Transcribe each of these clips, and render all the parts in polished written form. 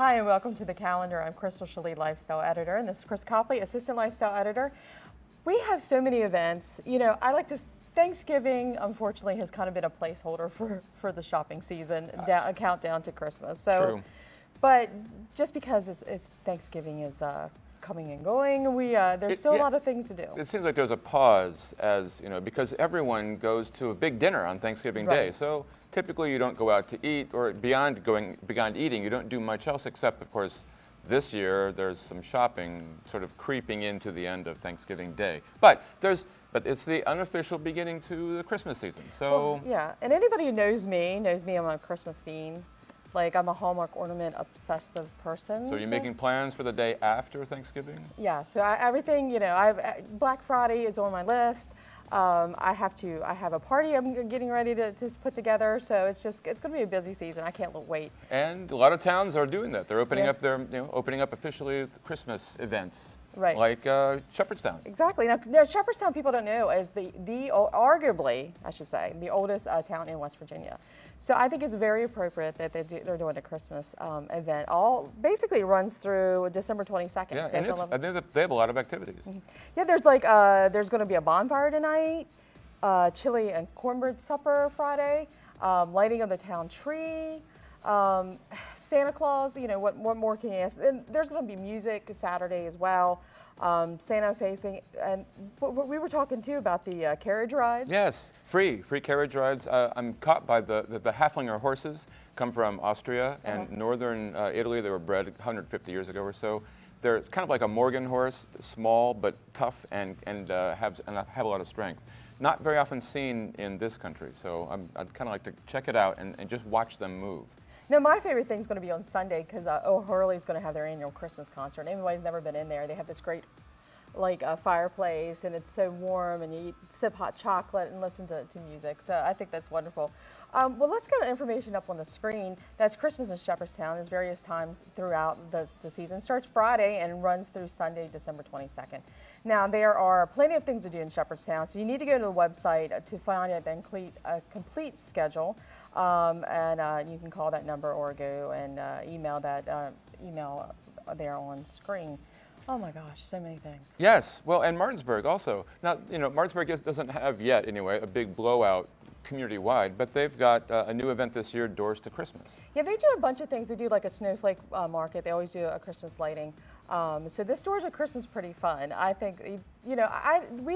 Hi, and welcome to the calendar. I'm Crystal Schelle, Lifestyle Editor, and this is Chris Copley, Assistant Lifestyle Editor. We have so many events. You know, I like to. Thanksgiving, unfortunately, has kind of been a placeholder for the shopping season, a countdown to Christmas. So, True. But just because it's Thanksgiving is coming and going, there's still a lot of things to do. It seems like there's a pause, as you know, because everyone goes to a big dinner on Thanksgiving Day. So typically, you don't go out to eat, or beyond eating, you don't do much else except, of course, this year there's some shopping sort of creeping into the end of Thanksgiving Day. But it's the unofficial beginning to the Christmas season. So yeah, and anybody who knows me I'm a Christmas fiend. Like, I'm a Hallmark ornament obsessive person. So you're making plans for the day after Thanksgiving? Yeah, so everything, you know, Black Friday is on my list. I have a party I'm getting ready to put together, so it's going to be a busy season. I can't wait. And a lot of towns are doing that. They're opening up opening up officially Christmas events. Right. Like Shepherdstown. Exactly. Now, Shepherdstown, people don't know, is arguably, I should say, the oldest town in West Virginia. So I think it's very appropriate that they're doing a Christmas event. Basically runs through December 22nd. Yeah, so and I think that they have a lot of activities. Mm-hmm. Yeah, there's going to be a bonfire tonight, chili and cornbread supper Friday, lighting of the town tree, Santa Claus. You know, what more can you ask? And there's going to be music Saturday as well. Santa facing, and we were talking too about the carriage rides. Yes, free carriage rides. I'm caught by the Haflinger horses. Come from Austria and northern Italy. They were bred 150 years ago or so. They're kind of like a Morgan horse, small but tough, and have a lot of strength. Not very often seen in this country, so I'd kind of like to check it out and just watch them move. No, my favorite thing is going to be on Sunday because O'Hurley's going to have their annual Christmas concert. Anybody's never been in there. They have this great, fireplace, and it's so warm, and you sip hot chocolate and listen to music. So I think that's wonderful. Well, let's get information up on the screen. That's Christmas in Shepherdstown. There's various times throughout the season. It starts Friday and runs through Sunday, December 22nd. Now, there are plenty of things to do in Shepherdstown, so you need to go to the website to find a complete schedule. And you can call that number or go and email that email there on screen. Oh my gosh, so many things. Yes, well, and Martinsburg also. Now, you know, Martinsburg doesn't have yet, anyway, a big blowout community-wide, but they've got a new event this year, Doors to Christmas. Yeah, they do a bunch of things. They do like a snowflake market. They always do a Christmas lighting. So this Doors to Christmas is pretty fun. I think, you know,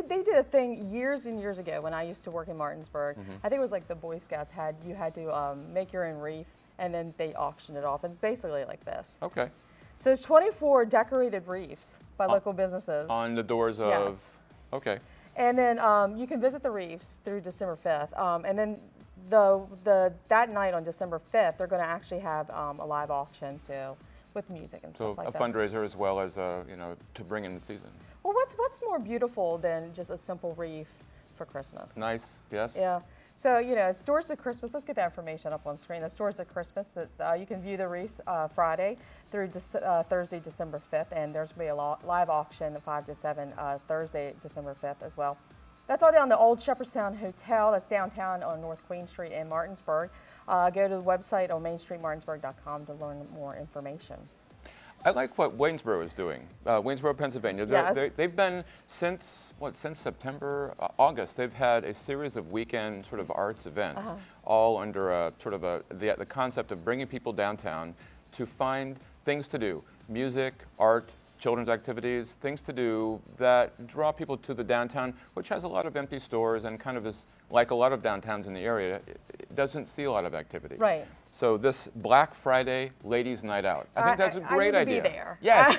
they did a thing years and years ago when I used to work in Martinsburg. Mm-hmm. I think it was like the Boy Scouts you had to make your own wreath, and then they auctioned it off. And it's basically like this. Okay. So it's 24 decorated wreaths by local businesses. On the doors of? Yes. Okay. And then you can visit the reefs through December 5th. And then that night on December 5th, they're going to actually have a live auction too, with music and stuff like that. So a fundraiser as well as, you know, to bring in the season. Well, what's more beautiful than just a simple wreath for Christmas? Nice, yes. Yeah. So, you know, it's Doors to Christmas. Let's get that information up on screen. It's Doors to Christmas. You can view the wreaths Friday through Thursday, December 5th, and there's going to be a live auction at 5 to 7 Thursday, December 5th as well. That's all down the old Shepherdstown Hotel. That's downtown on North Queen Street in Martinsburg. Go to the website on mainstreetmartinsburg.com to learn more information. I like what Waynesboro is doing. Waynesboro, Pennsylvania. Yes. They've been since September, August. They've had a series of weekend sort of arts events, all under the concept of bringing people downtown to find things to do: music, art, children's activities, things to do that draw people to the downtown, which has a lot of empty stores and kind of is like a lot of downtowns in the area. It doesn't see a lot of activity. Right. So this Black Friday Ladies' Night Out, I think that's a great idea. I need to be there. Yes.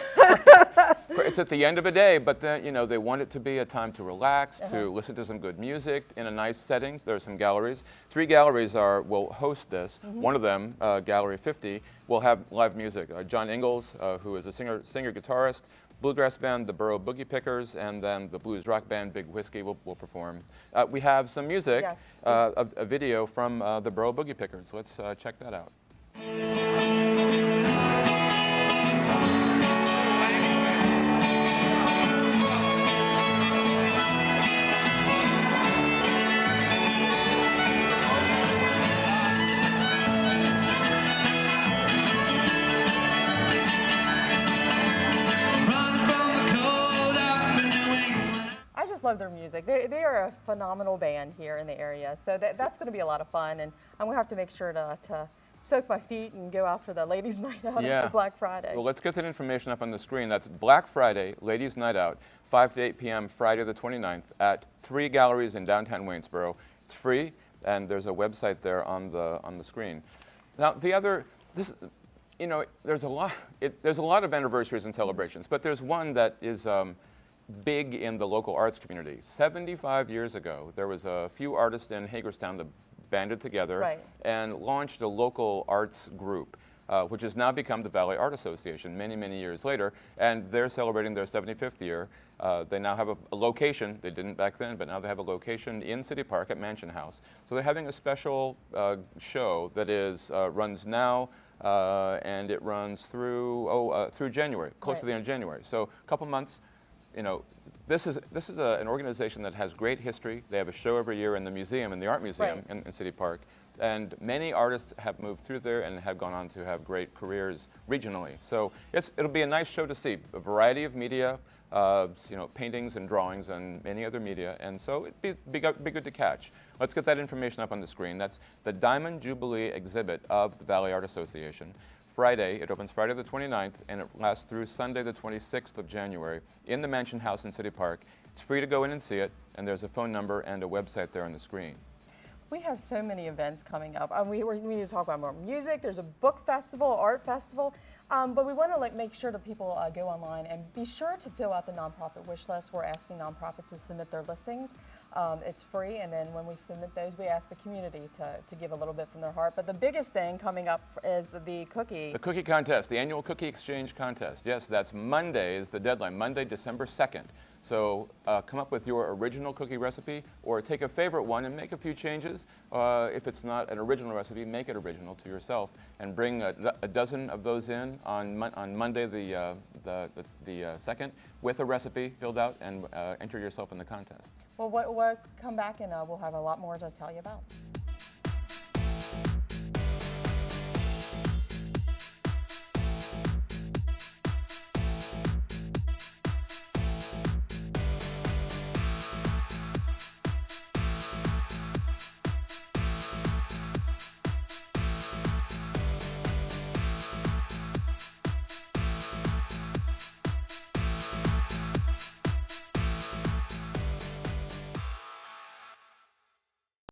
It's at the end of a day, but then, you know, they want it to be a time to relax, to listen to some good music in a nice setting. There are some galleries. 3 galleries will host this. One of them, Gallery 50, will have live music. John Ingalls, who is a singer-guitarist, bluegrass band, the Borough Boogie Pickers, and then the blues rock band, Big Whiskey, will perform. We have some music, yes. A video from the Borough Boogie Pickers. Let's check that out. love their music. They are a phenomenal band here in the area, so that's going to be a lot of fun, and I'm going to have to make sure to soak my feet and go out for the ladies' night out after Black Friday. Well, let's get that information up on the screen. That's Black Friday, Ladies' Night Out, 5 to 8 p.m. Friday the 29th at 3 galleries in downtown Waynesboro. It's free, and there's a website there on the screen. Now, there's a lot of anniversaries and celebrations, but there's one that is big in the local arts community. 75 years ago, there was a few artists in Hagerstown that banded together and launched a local arts group, which has now become the Valley Art Association many, many years later, and they're celebrating their 75th year. They now have a location, they didn't back then, but now they have a location in City Park at Mansion House. So they're having a special show that runs now, and it runs through January, close to the end of January. So a couple months. This is an organization that has great history. They have a show every year in the museum, in the art museum in City Park, and many artists have moved through there and have gone on to have great careers regionally. So it'll be a nice show to see. A variety of media, paintings and drawings and many other media, and so it'd be good to catch. Let's get that information up on the screen. That's the Diamond Jubilee exhibit of the Valley Art Association. Friday, it opens Friday the 29th, and it lasts through Sunday the 26th of January in the Mansion House in City Park. It's free to go in and see it, and there's a phone number and a website there on the screen. We have so many events coming up. We need to talk about more music. There's a book festival, art festival, but we want to make sure that people go online and be sure to fill out the nonprofit wish list. We're asking nonprofits to submit their listings. It's free, and then when we submit those, we ask the community to give a little bit from their heart. But the biggest thing coming up is the cookie. The cookie contest, the annual cookie exchange contest. Yes, that's Monday is the deadline, Monday, December 2nd. So come up with your original cookie recipe, or take a favorite one and make a few changes. If it's not an original recipe, make it original to yourself, and bring a dozen of those in on Monday the 2nd with a recipe filled out, and enter yourself in the contest. Well, we'll come back and we'll have a lot more to tell you about.